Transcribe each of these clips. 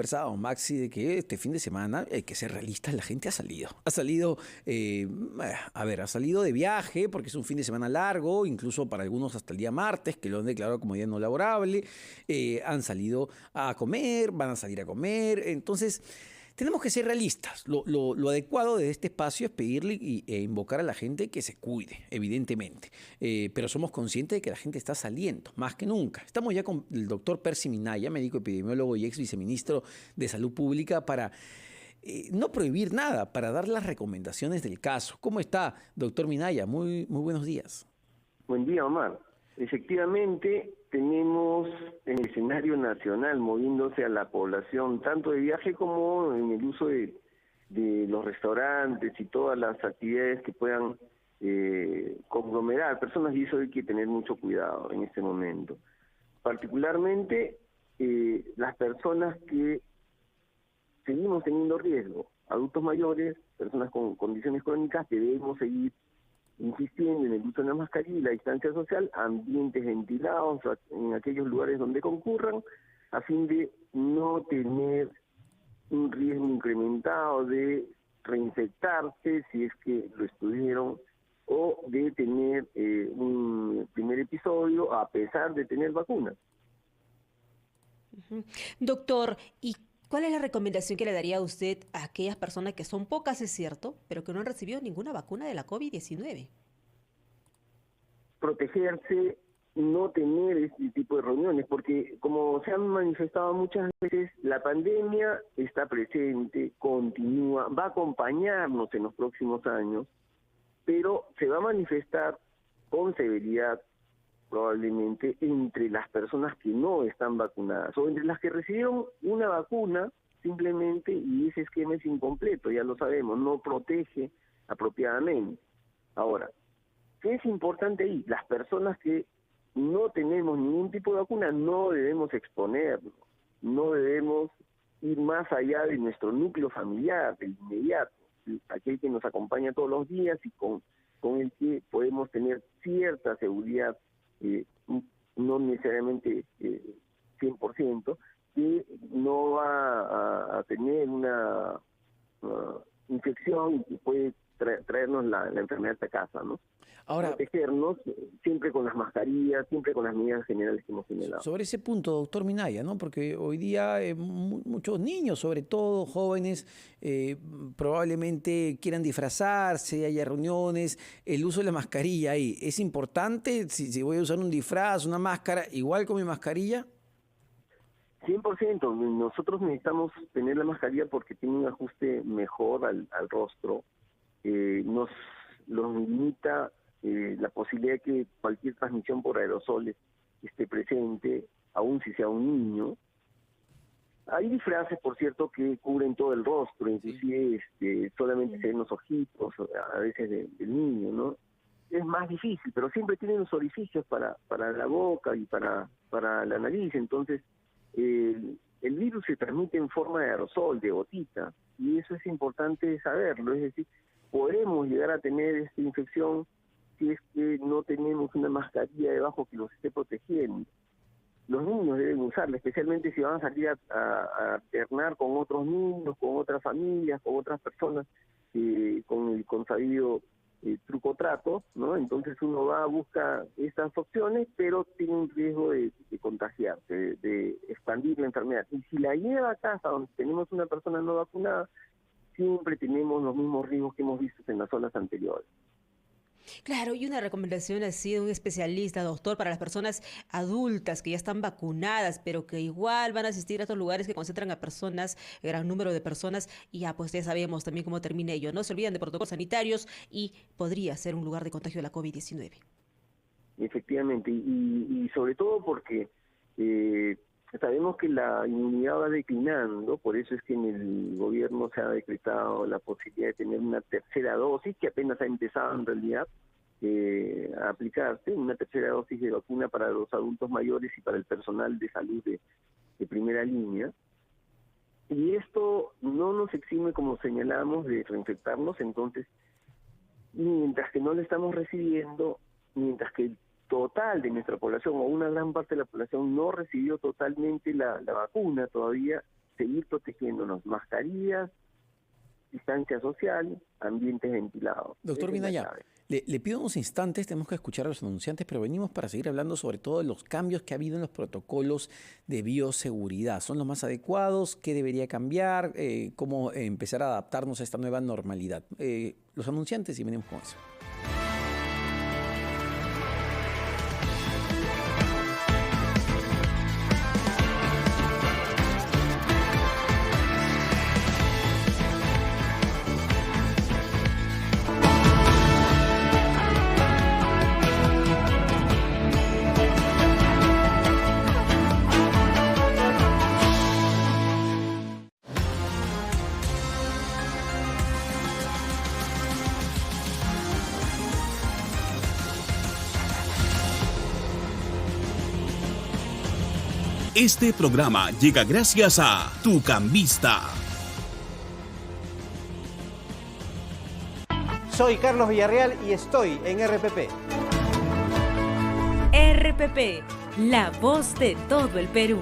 conversábamos, Maxi, de que este fin de semana, hay que ser realistas, la gente ha salido. Ha salido, ha salido de viaje, porque es un fin de semana largo, incluso para algunos hasta el día martes, que lo han declarado como día no laborable. Han salido a comer, van a salir a comer. Entonces, tenemos que ser realistas. Lo adecuado de este espacio es pedirle e invocar a la gente que se cuide, evidentemente. Pero somos conscientes de que la gente está saliendo, más que nunca. Estamos ya con el doctor Percy Minaya, médico epidemiólogo y ex viceministro de Salud Pública, para no prohibir nada, para dar las recomendaciones del caso. ¿Cómo está, doctor Minaya? Muy buenos días. Buen día, Omar. Efectivamente, tenemos en el escenario nacional moviéndose a la población, tanto de viaje como en el uso de los restaurantes y todas las actividades que puedan conglomerar personas, y eso hay que tener mucho cuidado en este momento. Particularmente, las personas que seguimos teniendo riesgo, adultos mayores, personas con condiciones crónicas, debemos seguir insistiendo en el uso de la mascarilla y la distancia social, ambientes ventilados en aquellos lugares donde concurran, a fin de no tener un riesgo incrementado de reinfectarse si es que lo estuvieron, o de tener un primer episodio a pesar de tener vacunas. Doctor, ¿y cuál es la recomendación que le daría a usted a aquellas personas que son pocas, es cierto, pero que no han recibido ninguna vacuna de la COVID-19? Protegerse, no tener este tipo de reuniones, porque como se han manifestado muchas veces, la pandemia está presente, continúa, va a acompañarnos en los próximos años, pero se va a manifestar con severidad probablemente entre las personas que no están vacunadas o entre las que recibieron una vacuna simplemente, y ese esquema es incompleto, ya lo sabemos, no protege apropiadamente. Ahora, ¿qué es importante ahí? Las personas que no tenemos ningún tipo de vacuna no debemos exponernos, no debemos ir más allá de nuestro núcleo familiar, del inmediato, aquel que nos acompaña todos los días y con el que podemos tener cierta seguridad, no necesariamente 100%, que no va a tener una infección que puede traernos la enfermedad a casa, ¿no? Ahora, protegernos siempre con las mascarillas, siempre con las medidas generales que hemos señalado. sobre ese punto, doctor Minaya, ¿no? Porque hoy día muchos niños, sobre todo jóvenes, probablemente quieran disfrazarse, haya reuniones, el uso de la mascarilla ahí, ¿es importante? Si voy a usar un disfraz, una máscara, igual con mi mascarilla. 100%, nosotros necesitamos tener la mascarilla porque tiene un ajuste mejor al rostro, nos limita la posibilidad de que cualquier transmisión por aerosoles esté presente, aun si sea un niño. Hay disfraces, por cierto, que cubren todo el rostro, inclusive solamente se ven los ojitos, a veces del niño, ¿no? Es más difícil, pero siempre tienen los orificios para la boca y para la nariz, entonces el virus se transmite en forma de aerosol, de gotita, y eso es importante saberlo, es decir, podemos llegar a tener esta infección si es que no tenemos una mascarilla debajo que los esté protegiendo. Los niños deben usarla, especialmente si van a salir a alternar con otros niños, con otras familias, con otras personas, con el consabido truco-trato, ¿no? Entonces uno va a buscar estas opciones, pero tiene un riesgo de contagiarse, de expandir la enfermedad. Y si la lleva a casa donde tenemos una persona no vacunada, siempre tenemos los mismos riesgos que hemos visto en las zonas anteriores. Claro, y una recomendación así de un especialista, doctor, para las personas adultas que ya están vacunadas, pero que igual van a asistir a estos lugares que concentran a personas, gran número de personas, y ya pues ya sabemos también cómo termina ello. No se olviden de protocolos sanitarios y podría ser un lugar de contagio de la COVID-19. Efectivamente, y sobre todo porque sabemos que la inmunidad va declinando, por eso es que en el gobierno se ha decretado la posibilidad de tener una tercera dosis, que apenas ha empezado en realidad a aplicarse, una tercera dosis de vacuna para los adultos mayores y para el personal de salud de primera línea. Y esto no nos exime, como señalamos, de reinfectarnos, entonces, mientras que no lo estamos recibiendo, mientras que el total de nuestra población o una gran parte de la población no recibió totalmente la vacuna todavía, seguir protegiéndonos, mascarillas, distancia social, ambientes ventilados. Doctor Esa es la Minaya, clave. le pido unos instantes, tenemos que escuchar a los anunciantes, pero venimos para seguir hablando sobre todo de los cambios que ha habido en los protocolos de bioseguridad. ¿Son los más adecuados? ¿Qué debería cambiar? ¿Cómo empezar a adaptarnos a esta nueva normalidad? Los anunciantes y venimos con eso. Este programa llega gracias a Tu Cambista. Soy Carlos Villarreal y estoy en RPP. RPP, la voz de todo el Perú.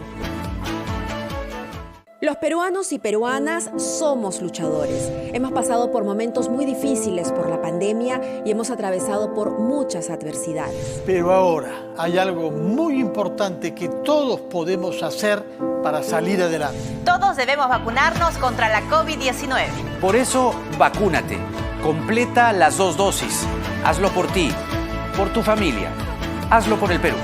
Los peruanos y peruanas somos luchadores. Hemos pasado por momentos muy difíciles por la pandemia y hemos atravesado por muchas adversidades. Pero ahora hay algo muy importante que todos podemos hacer para salir adelante. Todos debemos vacunarnos contra la COVID-19. Por eso, vacúnate. Completa las 2 dosis. Hazlo por ti, por tu familia. Hazlo por el Perú.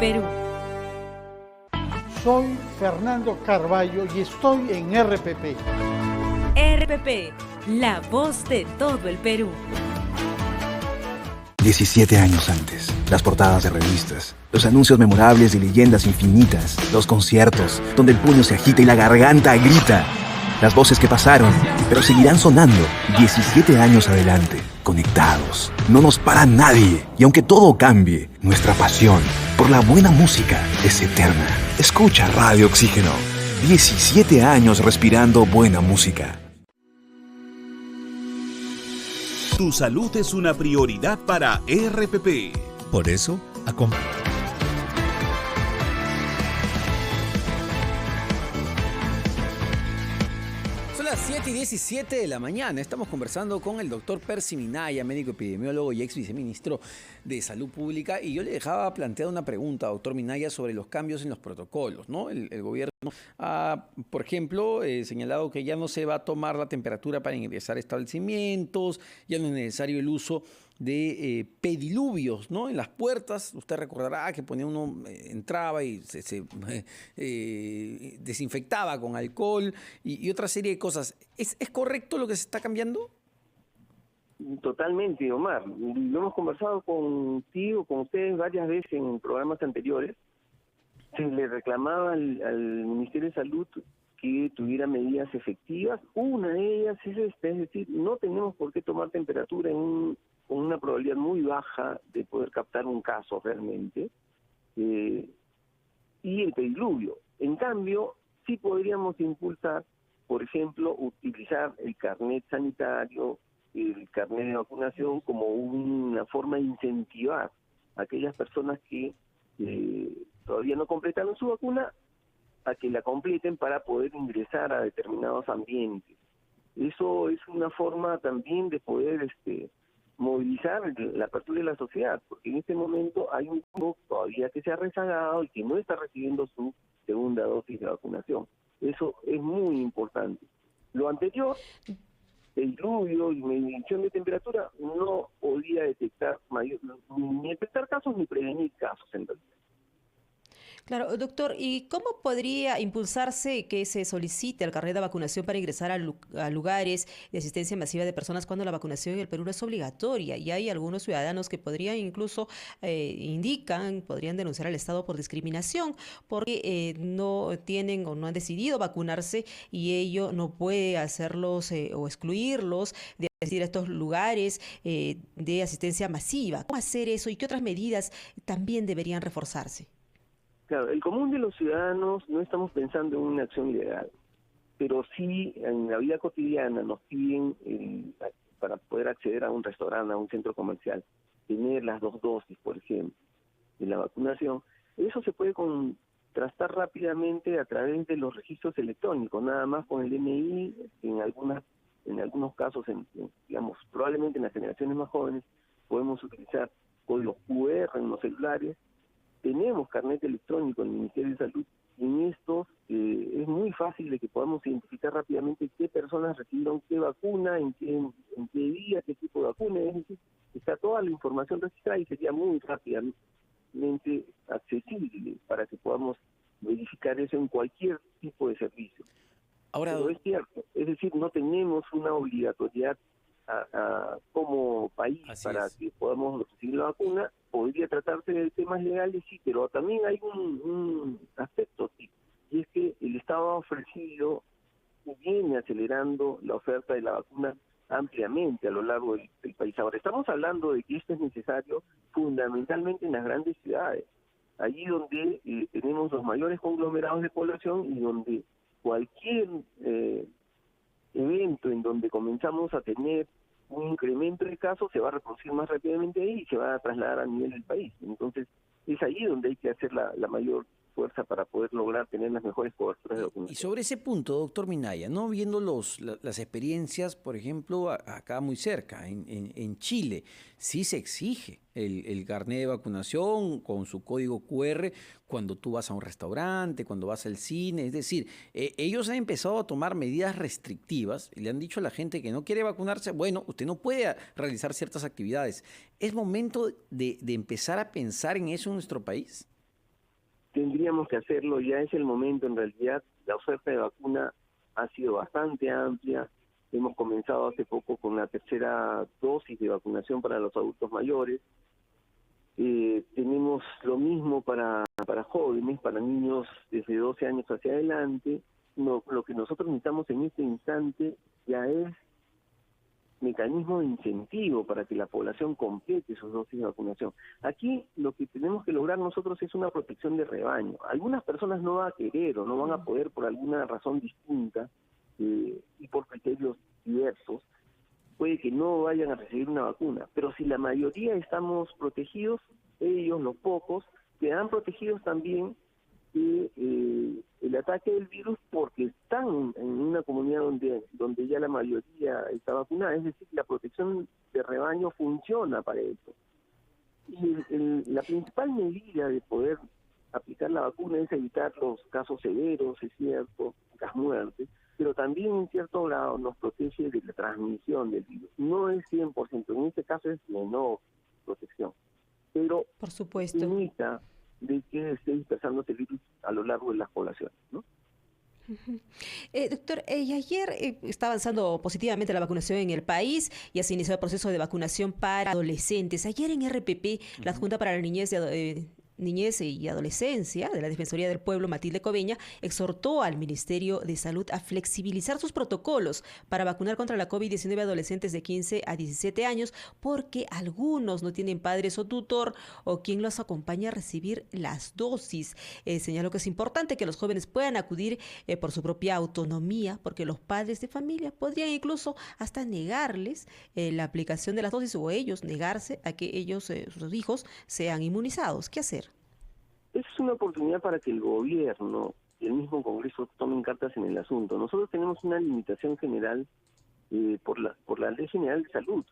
Perú. Soy Fernando Carballo y estoy en RPP. RPP, la voz de todo el Perú. 17 años antes, las portadas de revistas, los anuncios memorables de leyendas infinitas, los conciertos, donde el puño se agita y la garganta grita. Las voces que pasaron, pero seguirán sonando 17 años adelante, conectados. No nos para nadie, y aunque todo cambie, nuestra pasión por la buena música es eterna. Escucha Radio Oxígeno, 17 años respirando buena música. Tu salud es una prioridad para RPP. Por eso, Son las 7:17 de la mañana. Estamos conversando con el doctor Percy Minaya, médico epidemiólogo y ex viceministro de Salud Pública. Y yo le dejaba planteada una pregunta, doctor Minaya, sobre los cambios en los protocolos, ¿no? El gobierno ha, por ejemplo, señalado que ya no se va a tomar la temperatura para ingresar a establecimientos, ya no es necesario el uso de pediluvios, ¿no? En las puertas. Usted recordará que ponía uno, entraba y se desinfectaba con alcohol y otra serie de cosas. ¿Es correcto lo que se está cambiando? Totalmente, Omar. Lo hemos conversado contigo, con ustedes varias veces en programas anteriores. Se le reclamaba al Ministerio de Salud que tuviera medidas efectivas. Una de ellas es esta, es decir, no tenemos por qué tomar temperatura con una probabilidad muy baja de poder captar un caso realmente, y el pediluvio. En cambio, sí podríamos impulsar, por ejemplo, utilizar el carnet sanitario, el carnet de vacunación como una forma de incentivar a aquellas personas que todavía no completaron su vacuna a que la completen para poder ingresar a determinados ambientes. Eso es una forma también de poder movilizar la apertura de la sociedad, porque en este momento hay un grupo todavía que se ha rezagado y que no está recibiendo su segunda dosis de vacunación. Eso es muy importante. Lo anterior, el diluvio y medición de temperatura, no podía detectar ni detectar casos ni prevenir casos en realidad. Claro, doctor, ¿y cómo podría impulsarse que se solicite el carnet de vacunación para ingresar a lugares de asistencia masiva de personas cuando la vacunación en el Perú no es obligatoria? Y hay algunos ciudadanos que podrían incluso, podrían denunciar al Estado por discriminación, porque no tienen o no han decidido vacunarse y ello no puede hacerlos o excluirlos de asistir a estos lugares de asistencia masiva. ¿Cómo hacer eso y qué otras medidas también deberían reforzarse? Claro, el común de los ciudadanos no estamos pensando en una acción ilegal, pero sí en la vida cotidiana nos piden, para poder acceder a un restaurante, a un centro comercial, tener las 2 dosis, por ejemplo, de la vacunación. Eso se puede contrastar rápidamente a través de los registros electrónicos, nada más con el DNI, en algunos casos, digamos, probablemente en las generaciones más jóvenes, podemos utilizar códigos QR en los celulares. Tenemos carnet electrónico en el Ministerio de Salud y en estos es muy fácil de que podamos identificar rápidamente qué personas recibieron qué vacuna, en qué día, qué tipo de vacuna. Es decir, está toda la información registrada y sería muy rápidamente accesible para que podamos verificar eso en cualquier tipo de servicio. Ahora, pero es cierto, es decir, no tenemos una obligatoriedad como país para que podamos recibir la vacuna. Podría tratarse de temas legales, sí, pero también hay un aspecto, sí, y es que el Estado ha ofrecido y viene acelerando la oferta de la vacuna ampliamente a lo largo del país. Ahora, estamos hablando de que esto es necesario fundamentalmente en las grandes ciudades, allí donde tenemos los mayores conglomerados de población y donde cualquier evento en donde comenzamos a tener un incremento de casos se va a reproducir más rápidamente ahí y se va a trasladar a nivel del país. Entonces, es ahí donde hay que hacer la mayor fuerza para poder lograr tener las mejores coberturas de vacunación. Y sobre ese punto, doctor Minaya, ¿no? Viendo las experiencias, por ejemplo, acá muy cerca, en Chile, sí se exige el carnet de vacunación con su código QR cuando tú vas a un restaurante, cuando vas al cine. Es decir, ellos han empezado a tomar medidas restrictivas y le han dicho a la gente que no quiere vacunarse, bueno, usted no puede realizar ciertas actividades. ¿Es momento de empezar a pensar en eso en nuestro país? Tendríamos que hacerlo, ya es el momento. En realidad la oferta de vacuna ha sido bastante amplia. Hemos comenzado hace poco con la 3ª dosis de vacunación para los adultos mayores. Tenemos lo mismo para jóvenes, para niños desde 12 años hacia adelante. Lo que nosotros necesitamos en este instante ya es mecanismo de incentivo para que la población complete sus dosis de vacunación. Aquí lo que tenemos que lograr nosotros es una protección de rebaño. Algunas personas no van a querer o no van a poder por alguna razón distinta y por criterios diversos, puede que no vayan a recibir una vacuna, pero si la mayoría estamos protegidos, ellos, los pocos, quedan protegidos también el ataque del virus porque están en una comunidad donde ya la mayoría está vacunada. Es decir, la protección de rebaño funciona para eso. Y la principal medida de poder aplicar la vacuna es evitar los casos severos, es cierto, las muertes, pero también en cierto grado nos protege de la transmisión del virus. No es 100%, en este caso es menor protección, pero por supuesto limita de que esté dispersándose el virus a lo largo de las poblaciones, ¿no? Doctor, y ayer está avanzando positivamente la vacunación en el país y se inició el proceso de vacunación para adolescentes. Ayer en RPP, la Junta para la Niñez y Adolescencia de la Defensoría del Pueblo, Matilde Coveña, exhortó al Ministerio de Salud a flexibilizar sus protocolos para vacunar contra la COVID-19 a adolescentes de 15 a 17 años, porque algunos no tienen padres o tutor o quien los acompañe a recibir las dosis. Señaló que es importante que los jóvenes puedan acudir por su propia autonomía, porque los padres de familia podrían incluso hasta negarles la aplicación de las dosis o ellos negarse a que ellos, sus hijos, sean inmunizados. ¿Qué hacer? Es una oportunidad para que el gobierno y el mismo Congreso tomen cartas en el asunto. Nosotros tenemos una limitación general por la Ley General de Salud,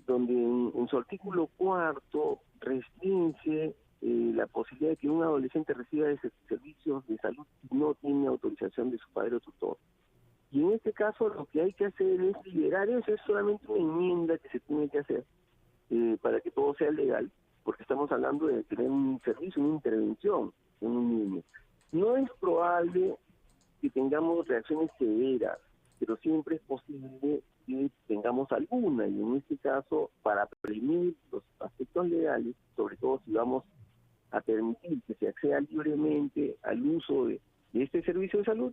donde en su artículo 4 restringe la posibilidad de que un adolescente reciba servicios de salud si no tiene autorización de su padre o tutor. Y en este caso lo que hay que hacer es liberar eso, es solamente una enmienda que se tiene que hacer para que todo sea legal, porque estamos hablando de tener un servicio, una intervención en un niño. No es probable que tengamos reacciones severas, pero siempre es posible que tengamos alguna, y en este caso, para prevenir los aspectos legales, sobre todo si vamos a permitir que se acceda libremente al uso de este servicio de salud,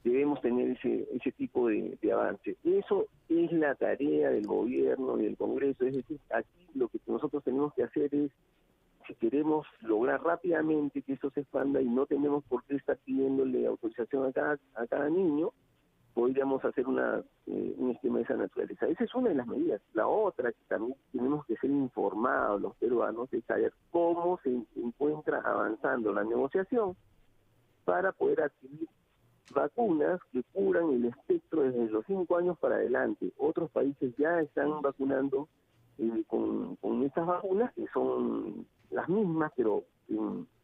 debemos tener ese tipo de avance. Eso es la tarea del gobierno y del Congreso, es decir, aquí lo que nosotros tenemos que hacer es, si queremos lograr rápidamente que eso se expanda y no tenemos por qué estar pidiéndole autorización a cada niño, podríamos hacer un esquema de esa naturaleza. Esa es una de las medidas. La otra, que también tenemos que ser informados los peruanos, es saber cómo se encuentra avanzando la negociación para poder adquirir vacunas que cubran el espectro desde los 5 años para adelante. Otros países ya están vacunando con estas vacunas, que son las mismas, pero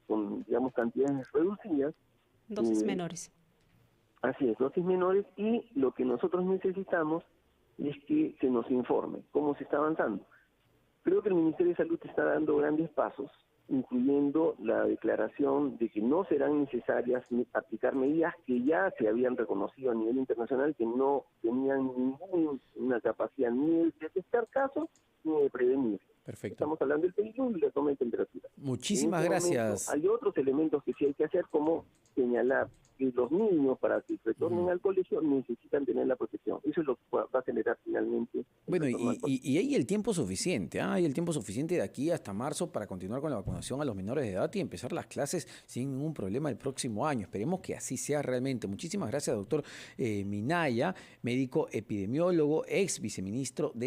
con, digamos, cantidades reducidas. Dosis menores. Así es, dosis menores, y lo que nosotros necesitamos es que se nos informe cómo se está avanzando. Creo que el Ministerio de Salud está dando grandes pasos, incluyendo la declaración de que no serán necesarias aplicar medidas que ya se habían reconocido a nivel internacional, que no tenían ninguna capacidad ni de detectar casos ni de prevenir. Perfecto. Estamos hablando del peligro y la toma de temperatura. Muchísimas gracias. Hay otros elementos que sí hay que hacer, como señalar que los niños, para que retornen al colegio, necesitan tener la protección. Eso es lo que va a generar finalmente. Bueno, y hay el tiempo suficiente, hay el tiempo suficiente de aquí hasta marzo para continuar con la vacunación a los menores de edad y empezar las clases sin ningún problema el próximo año. Esperemos que así sea realmente. Muchísimas gracias, doctor Minaya, médico epidemiólogo, ex viceministro de